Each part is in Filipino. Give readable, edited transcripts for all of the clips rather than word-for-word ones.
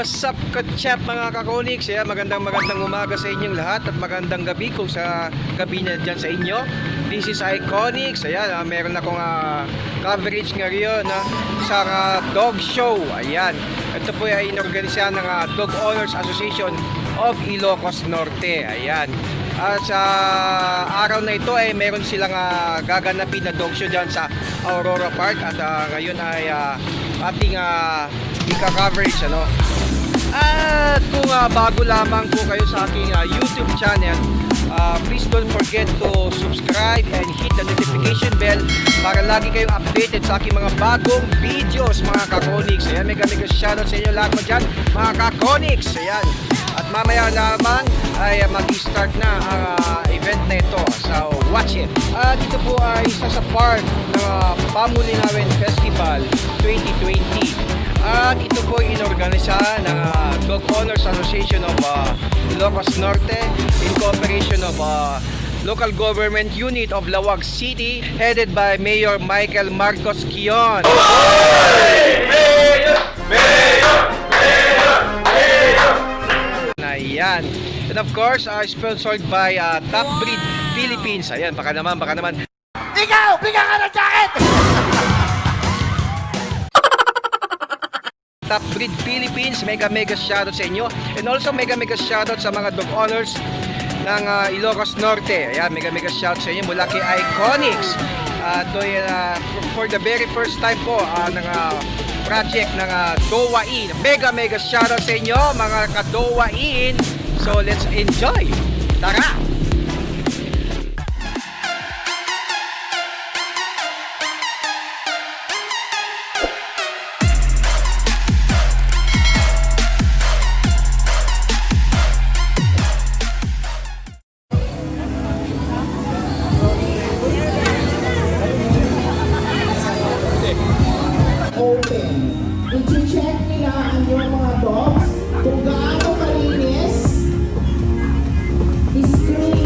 What's up, Kachap mga Kakonikz? Magandang umaga sa inyong lahat at magandang gabi kung sa gabi na dyan sa inyo. This is Ickonikz. Ayan, meron akong coverage ngayon sa dog show. Ayan, ito po ay inorganisahan ng Dog Owners Association of Ilocos Norte. Ayan, at sa araw na ito ay meron silang gaganapin na dog show dyan sa Aurora Park. At ngayon ay ating ika-coverage, At kung bago lamang po kayo sa aking YouTube channel, please don't forget to subscribe and hit the notification bell para lagi kayong updated sa aking mga bagong videos, mga Kakonikz. Ayan, mega shoutout sa inyo lahat mo dyan, mga Kakonikz. Ayan, at mamaya naman ay mag-start na ang event na ito, so watch it. At ito po ay isa sa part ng Pamulinawin Festival 2020. At ito po ay inorganisa ng Dog Owners Association of Ilocos Norte in cooperation of Local Government Unit of Lawag City, headed by Mayor Michael Marcos Kion. Mayor! Ayan. And of course, sponsored by Top Breed Philippines. Ayan, baka naman. Ikaw! Bigyan ka ng jacket! Top Breed Philippines, mega shoutout sa inyo. And also mega shoutout sa mga dog owners ng Ilocos Norte. Ayan, mega shoutout sa inyo mula kay Ickonikz. Ito for the very first time po ng project ng Dowain. Mega shoutout sa inyo mga ka-Dowain. So let's enjoy. Tara! I-check nila ang iyong mga dogs kung gaano kalinis, screen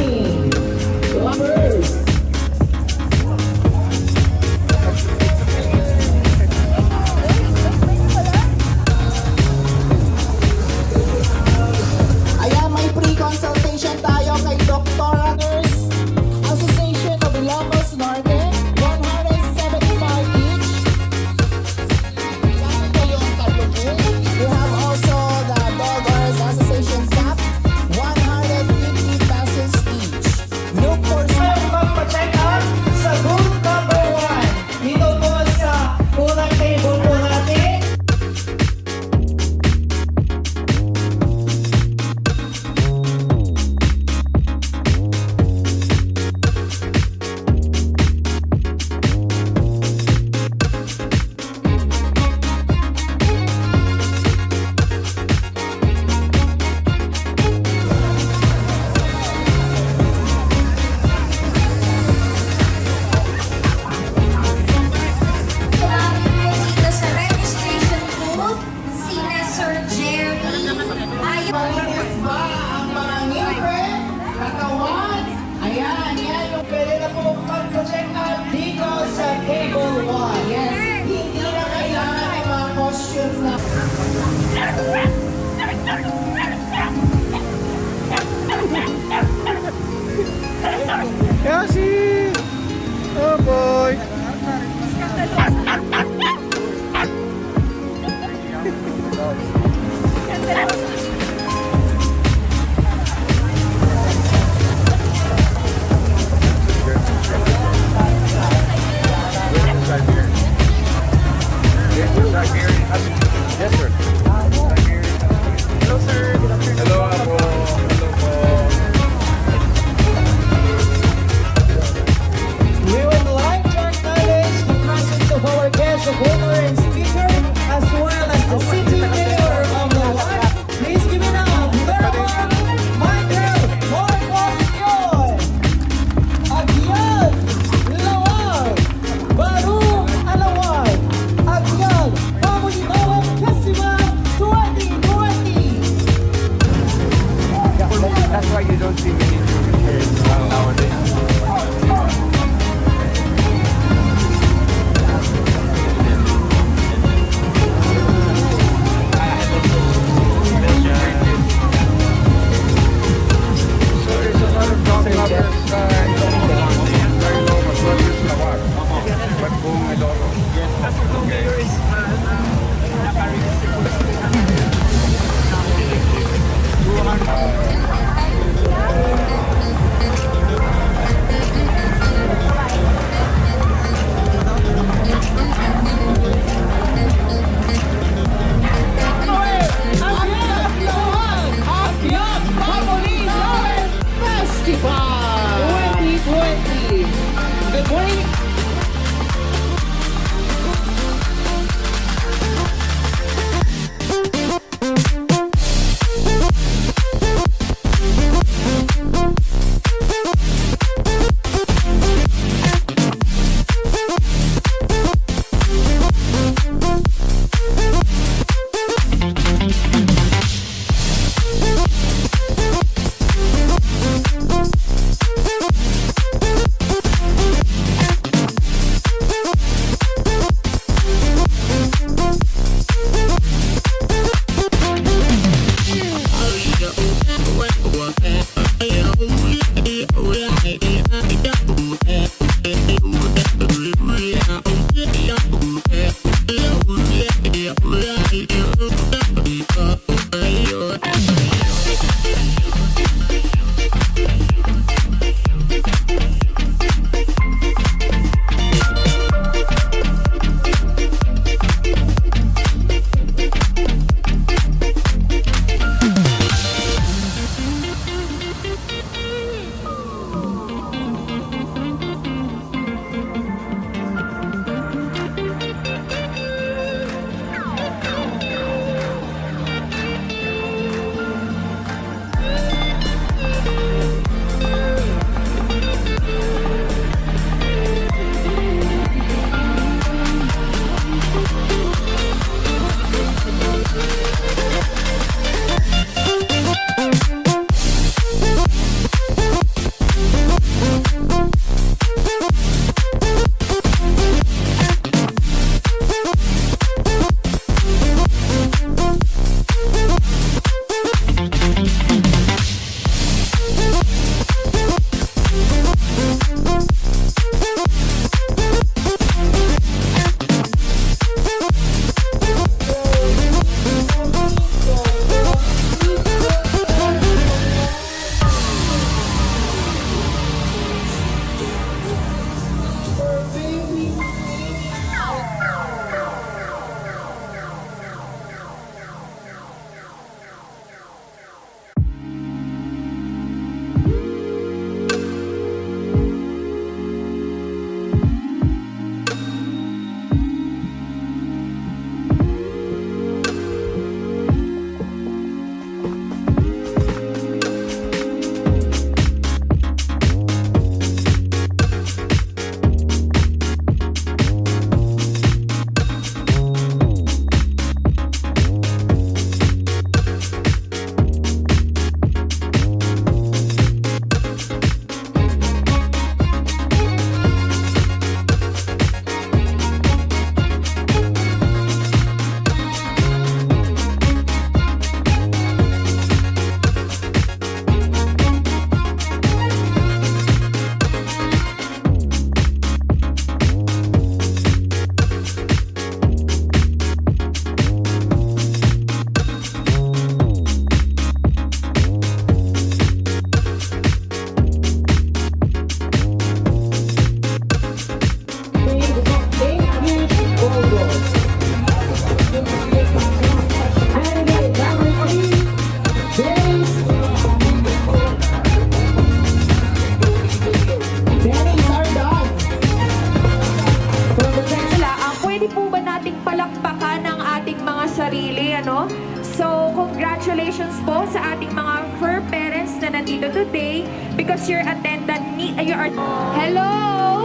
pwede po ba nating palakpakan ang ating mga sarili, ano? So, congratulations po sa ating mga fur parents na nandito today because your attendant, you are... Hello!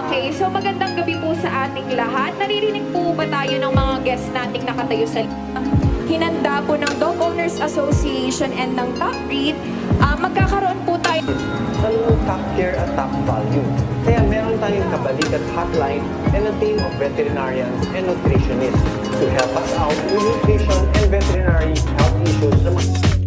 Okay, so magandang gabi po sa ating lahat. Naririnig po ba tayo ng mga guests nating nakatayo sa hinanda po ng Dog Owners Association and ng Top Breed? Magkakaroon po tayo... Talagang top care at top value. Kaya meron tayong kabalikat hotline and a team of veterinarians and nutritionists to help us out with nutrition and veterinary health issues.